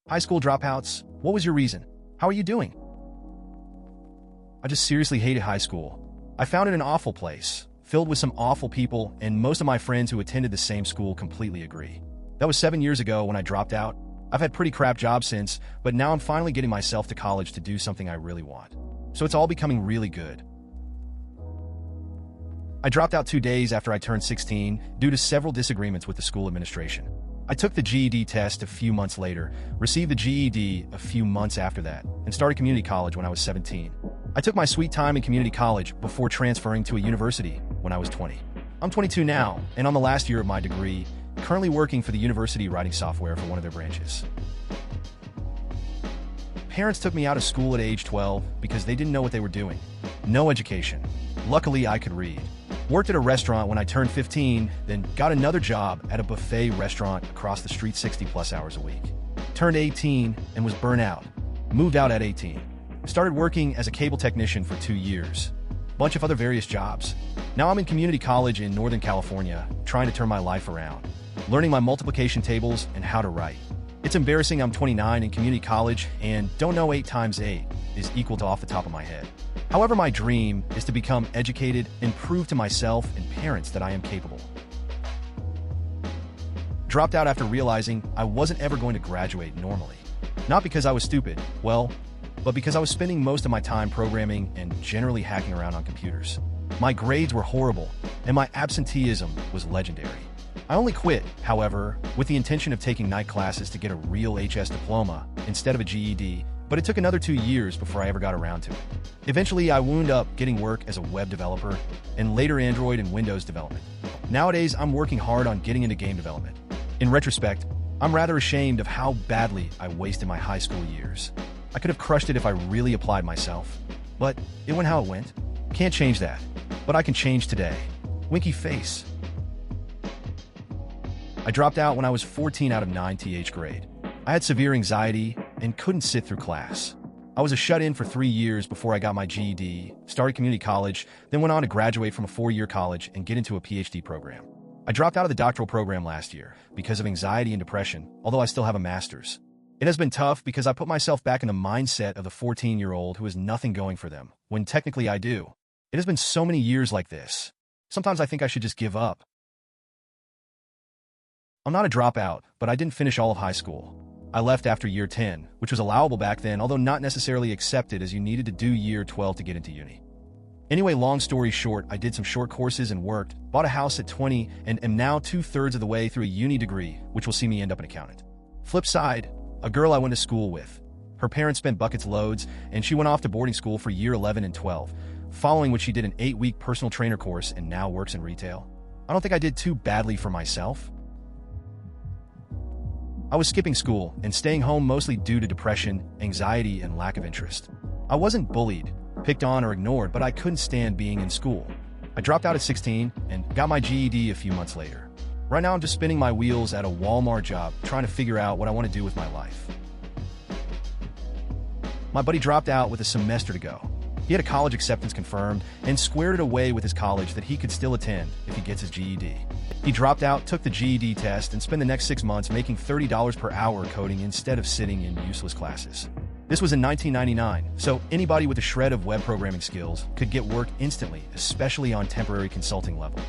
High school dropouts, what was your reason? How are you doing? I just seriously hated high school. I found it an awful place, filled with some awful people, and most of my friends who attended the same school completely agree. That was 7 years ago when I dropped out. I've had pretty crap jobs since, but now I'm finally getting myself to college to do something I really want. So it's all becoming really good. I dropped out 2 days after I turned 16 due to several disagreements with the school administration. I took the GED test a few months later, received the GED a few months after that, and started community college when I was 17. I took my sweet time in community college before transferring to a university when I was 20. I'm 22 now, and on the last year of my degree, currently working for the university writing software for one of their branches. Parents took me out of school at age 12 because they didn't know what they were doing. No education. Luckily, I could read. Worked at a restaurant when I turned 15, then got another job at a buffet restaurant across the street 60-plus hours a week. Turned 18 and was burnt out. Moved out at 18. Started working as a cable technician for 2 years. Bunch of other various jobs. Now I'm in community college in Northern California, trying to turn my life around. Learning my multiplication tables and how to write. It's embarrassing I'm 29 in community college and don't know 8 times 8 is equal to off the top of my head. However, my dream is to become educated and prove to myself and parents that I am capable. Dropped out after realizing I wasn't ever going to graduate normally. Not because I was stupid, well, but because I was spending most of my time programming and generally hacking around on computers. My grades were horrible, and my absenteeism was legendary. I only quit, however, with the intention of taking night classes to get a real HS diploma instead of a GED, but it took another 2 years before I ever got around to it. Eventually, I wound up getting work as a web developer and later Android and Windows development. Nowadays, I'm working hard on getting into game development. In retrospect, I'm rather ashamed of how badly I wasted my high school years. I could have crushed it if I really applied myself, but it went how it went. Can't change that, but I can change today. Winky face. I dropped out when I was 14 out of 9 th grade. I had severe anxiety and couldn't sit through class. I was a shut-in for 3 years before I got my GED, started community college, then went on to graduate from a 4-year college and get into a PhD program. I dropped out of the doctoral program last year because of anxiety and depression, although I still have a master's. It has been tough because I put myself back in the mindset of the 14-year-old who has nothing going for them, when technically I do. It has been so many years like this. Sometimes I think I should just give up. I'm not a dropout, but I didn't finish all of high school. I left after year 10, which was allowable back then, although not necessarily accepted as you needed to do year 12 to get into uni. Anyway, long story short, I did some short courses and worked, bought a house at 20, and am now 2/3 of the way through a uni degree, which will see me end up an accountant. Flip side, a girl I went to school with. Her parents spent buckets loads, and she went off to boarding school for year 11 and 12, following which she did an 8-week personal trainer course and now works in retail. I don't think I did too badly for myself. I was skipping school and staying home mostly due to depression, anxiety, and lack of interest. I wasn't bullied, picked on, or ignored, but I couldn't stand being in school. I dropped out at 16 and got my GED a few months later. Right now I'm just spinning my wheels at a Walmart job, trying to figure out what I want to do with my life. My buddy dropped out with a semester to go. He had a college acceptance confirmed and squared it away with his college that he could still attend if he gets his GED. He dropped out, took the GED test, and spent the next 6 months making $30 per hour coding instead of sitting in useless classes. This was in 1999, so anybody with a shred of web programming skills could get work instantly, especially on temporary consulting level.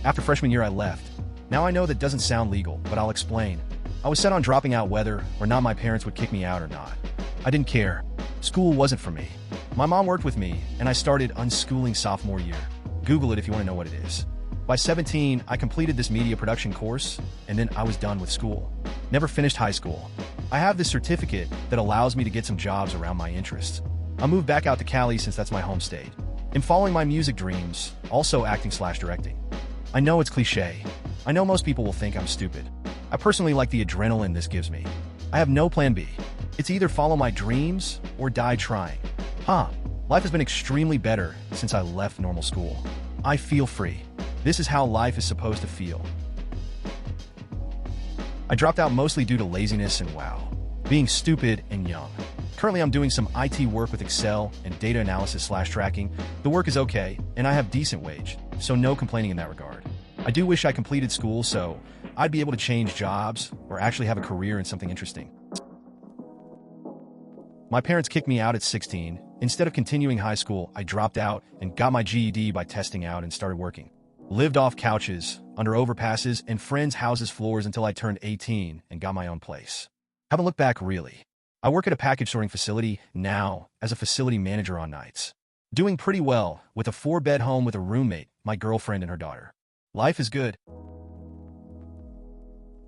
After freshman year, I left. Now I know that doesn't sound legal, but I'll explain. I was set on dropping out whether or not my parents would kick me out or not. I didn't care. School wasn't for me. My mom worked with me, and I started unschooling sophomore year. Google it if you want to know what it is. By 17, I completed this media production course, and then I was done with school. Never finished high school. I have this certificate that allows me to get some jobs around my interests. I moved back out to Cali since that's my home state. I'm following my music dreams, also acting/directing. I know it's cliche. I know most people will think I'm stupid. I personally like the adrenaline this gives me. I have no plan B. It's either follow my dreams or die trying. Life has been extremely better since I left normal school. I feel free. This is how life is supposed to feel. I dropped out mostly due to laziness and being stupid and young. Currently, I'm doing some IT work with Excel and data analysis/tracking. The work is okay, and I have decent wage, so no complaining in that regard. I do wish I completed school so I'd be able to change jobs or actually have a career in something interesting. My parents kicked me out at 16. Instead of continuing high school, I dropped out and got my GED by testing out and started working. Lived off couches, under overpasses, and friends' houses' floors until I turned 18 and got my own place. Haven't looked back, really. I work at a package sorting facility now as a facility manager on nights. Doing pretty well with a 4-bed home with a roommate, my girlfriend, and her daughter. Life is good.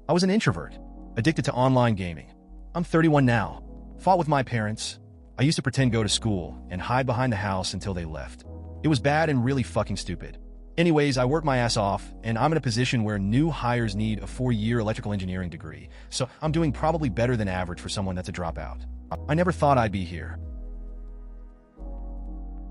I was an introvert, addicted to online gaming. I'm 31 now. Fought with my parents. I used to pretend go to school and hide behind the house until they left. It was bad and really fucking stupid. Anyways, I work my ass off, and I'm in a position where new hires need a 4-year electrical engineering degree, so I'm doing probably better than average for someone that's a dropout. I never thought I'd be here.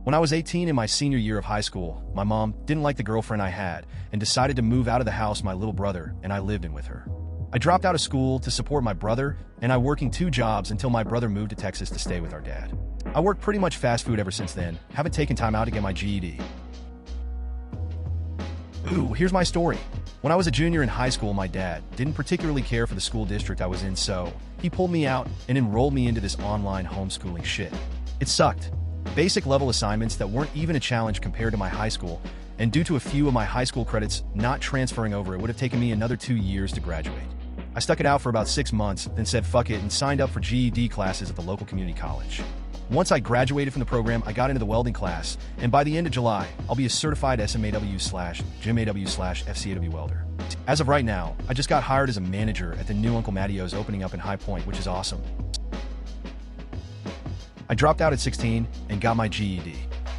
When I was 18 in my senior year of high school, my mom didn't like the girlfriend I had and decided to move out of the house my little brother and I lived in with her. I dropped out of school to support my brother, and I working 2 jobs until my brother moved to Texas to stay with our dad. I worked pretty much fast food ever since then, haven't taken time out to get my GED. Ooh, here's my story. When I was a junior in high school, my dad didn't particularly care for the school district I was in, so he pulled me out and enrolled me into this online homeschooling shit. It sucked. Basic level assignments that weren't even a challenge compared to my high school, and due to a few of my high school credits not transferring over, it would have taken me another 2 years to graduate. I stuck it out for about 6 months, then said fuck it and signed up for GED classes at the local community college. Once I graduated from the program, I got into the welding class, and by the end of July, I'll be a certified SMAW/GMAW/FCAW welder. As of right now, I just got hired as a manager at the new Uncle Mattio's opening up in High Point, which is awesome. I dropped out at 16 and got my GED.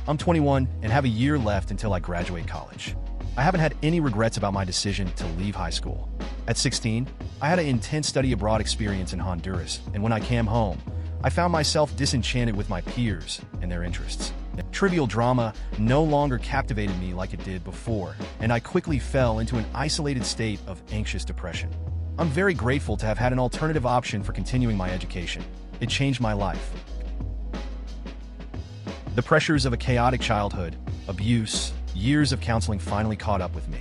I'm 21 and have a year left until I graduate college. I haven't had any regrets about my decision to leave high school. At 16, I had an intense study abroad experience in Honduras, and when I came home, I found myself disenchanted with my peers and their interests. Trivial drama no longer captivated me like it did before, and I quickly fell into an isolated state of anxious depression. I'm very grateful to have had an alternative option for continuing my education. It changed my life. The pressures of a chaotic childhood, abuse, years of counseling finally caught up with me.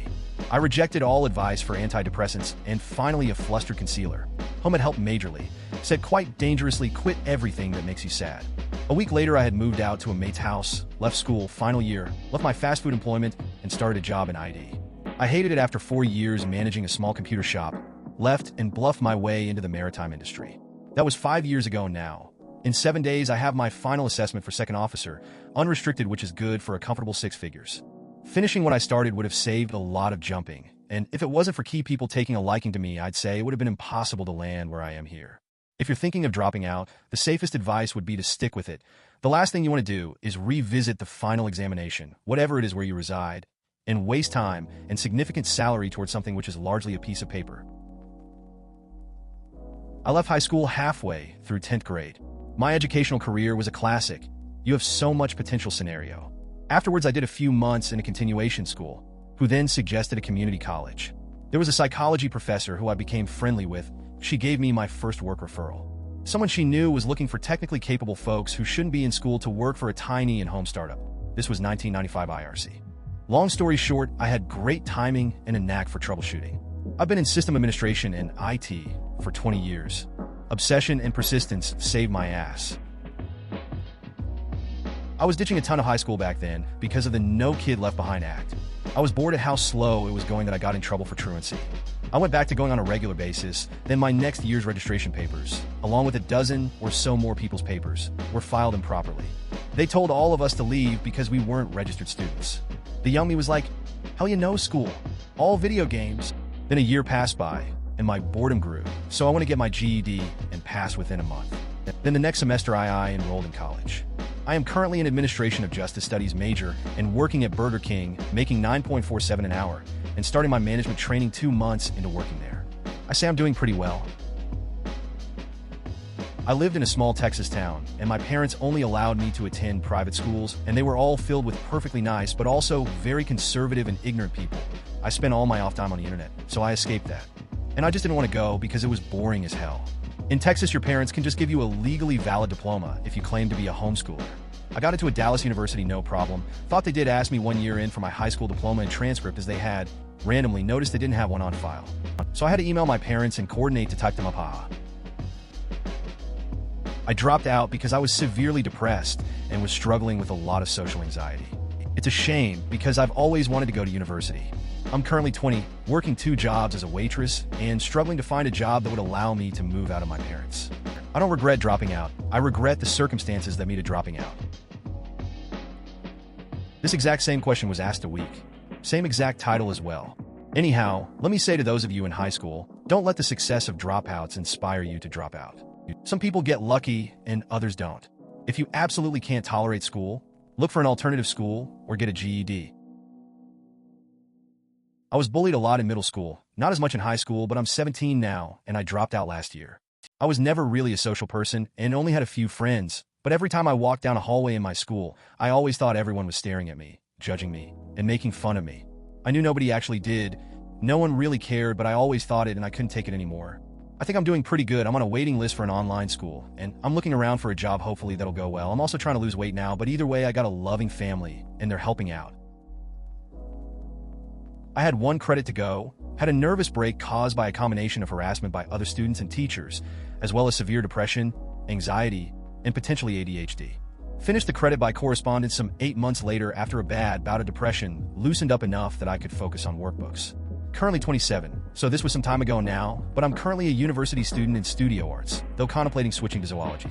I rejected all advice for antidepressants and finally a flustered concealer. Home had helped majorly. Said quite dangerously, quit everything that makes you sad. A week later, I had moved out to a mate's house, left school, final year, left my fast food employment, and started a job in ID. I hated it after 4 years managing a small computer shop, left and bluffed my way into the maritime industry. That was 5 years ago now. In 7 days, I have my final assessment for second officer, unrestricted, which is good for a comfortable 6 figures. Finishing what I started would have saved a lot of jumping, and if it wasn't for key people taking a liking to me, I'd say it would have been impossible to land where I am here. If you're thinking of dropping out, the safest advice would be to stick with it. The last thing you want to do is revisit the final examination, whatever it is where you reside, and waste time and significant salary towards something which is largely a piece of paper. I left high school halfway through 10th grade. My educational career was a classic. You have so much potential scenario. Afterwards, I did a few months in a continuation school, who then suggested a community college. There was a psychology professor who I became friendly with. She gave me my first work referral. Someone she knew was looking for technically capable folks who shouldn't be in school to work for a tiny and home startup. This was 1995 IRC. Long story short, I had great timing and a knack for troubleshooting. I've been in system administration and IT for 20 years. Obsession and persistence saved my ass. I was ditching a ton of high school back then because of the No Kid Left Behind Act. I was bored at how slow it was going that I got in trouble for truancy. I went back to going on a regular basis, then my next year's registration papers, along with a dozen or so more people's papers, were filed improperly. They told all of us to leave because we weren't registered students. The young me was like, hell, you know, school, all video games. Then a year passed by, and my boredom grew, so I went to get my GED and pass within a month. Then the next semester I enrolled in college. I am currently an Administration of Justice Studies major and working at Burger King, making $9.47 an hour, and starting my management training 2 months into working there. I say I'm doing pretty well. I lived in a small Texas town, and my parents only allowed me to attend private schools, and they were all filled with perfectly nice, but also very conservative and ignorant people. I spent all my off time on the internet, so I escaped that. And I just didn't want to go because it was boring as hell. In Texas, your parents can just give you a legally valid diploma if you claim to be a homeschooler. I got into a Dallas university no problem. Thought they did ask me 1 year in for my high school diploma and transcript as they had randomly noticed they didn't have one on file. So I had to email my parents and coordinate to type them up, haha. I dropped out because I was severely depressed and was struggling with a lot of social anxiety. It's a shame because I've always wanted to go to university. I'm currently 20, working 2 jobs as a waitress, and struggling to find a job that would allow me to move out of my parents. I don't regret dropping out. I regret the circumstances that made it dropping out. This exact same question was asked a week. Same exact title as well. Anyhow, let me say to those of you in high school, don't let the success of dropouts inspire you to drop out. Some people get lucky and others don't. If you absolutely can't tolerate school, look for an alternative school or get a GED. I was bullied a lot in middle school, not as much in high school, but I'm 17 now and I dropped out last year. I was never really a social person and only had a few friends, but every time I walked down a hallway in my school, I always thought everyone was staring at me, judging me, and making fun of me. I knew nobody actually did. No one really cared, but I always thought it and I couldn't take it anymore. I think I'm doing pretty good. I'm on a waiting list for an online school, and I'm looking around for a job hopefully that'll go well. I'm also trying to lose weight now, but either way, I got a loving family, and they're helping out. I had 1 credit to go, had a nervous break caused by a combination of harassment by other students and teachers, as well as severe depression, anxiety, and potentially ADHD. Finished the credit by correspondence some 8 months later after a bad bout of depression loosened up enough that I could focus on workbooks. Currently 27, so this was some time ago now, but I'm currently a university student in studio arts, though contemplating switching to zoology.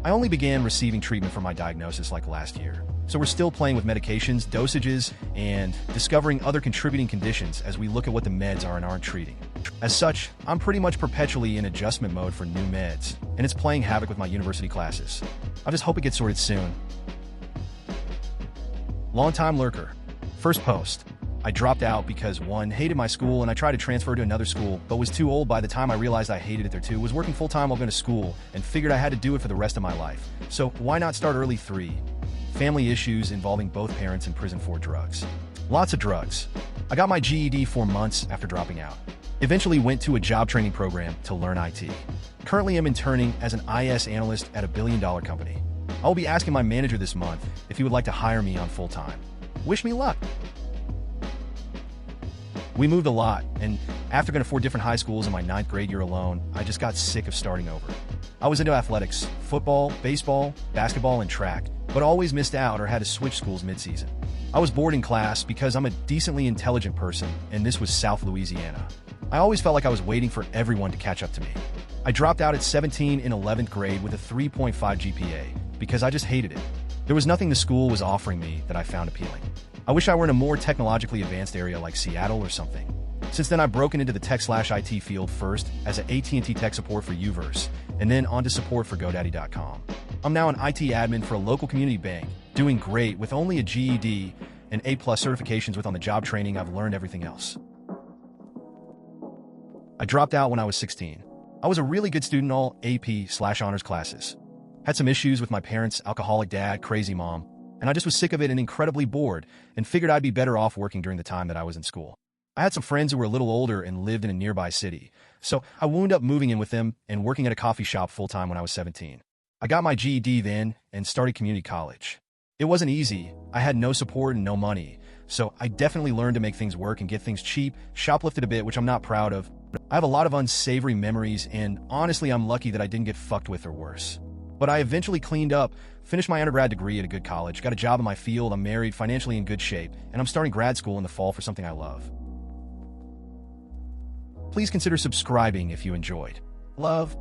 I only began receiving treatment for my diagnosis like last year, so we're still playing with medications, dosages, and discovering other contributing conditions as we look at what the meds are and aren't treating. As such, I'm pretty much perpetually in adjustment mode for new meds, and it's playing havoc with my university classes. I just hope it gets sorted soon. Long-time lurker. First post. I dropped out because 1, hated my school and I tried to transfer to another school, but was too old by the time I realized I hated it there too, was working full-time while going to school, and figured I had to do it for the rest of my life. So why not start early? 3, family issues involving both parents in prison for drugs. Lots of drugs. I got my GED 4 months after dropping out. Eventually went to a job training program to learn IT. Currently am interning as an IS analyst at a billion-dollar company. I will be asking my manager this month if he would like to hire me on full-time. Wish me luck. We moved a lot, and after going to 4 different high schools in my 9th grade year alone, I just got sick of starting over. I was into athletics, football, baseball, basketball, and track, but always missed out or had to switch schools mid-season. I was bored in class because I'm a decently intelligent person, and this was South Louisiana. I always felt like I was waiting for everyone to catch up to me. I dropped out at 17 in 11th grade with a 3.5 GPA because I just hated it. There was nothing the school was offering me that I found appealing. I wish I were in a more technologically advanced area like Seattle or something. Since then, I've broken into the tech/IT field first as an AT&T tech support for Uverse, and then onto support for GoDaddy.com. I'm now an IT admin for a local community bank, doing great with only a GED and A+ certifications with on the job training. I've learned everything else. I dropped out when I was 16. I was a really good student in all AP/honors classes. Had some issues with my parents, alcoholic dad, crazy mom, and I just was sick of it and incredibly bored, and figured I'd be better off working during the time that I was in school. I had some friends who were a little older and lived in a nearby city, so I wound up moving in with them and working at a coffee shop full-time when I was 17. I got my GED then and started community college. It wasn't easy. I had no support and no money, so I definitely learned to make things work and get things cheap, shoplifted a bit, which I'm not proud of. I have a lot of unsavory memories, and honestly, I'm lucky that I didn't get fucked with or worse. But I eventually cleaned up, finished my undergrad degree at a good college, got a job in my field, I'm married, financially in good shape, and I'm starting grad school in the fall for something I love. Please consider subscribing if you enjoyed. Love.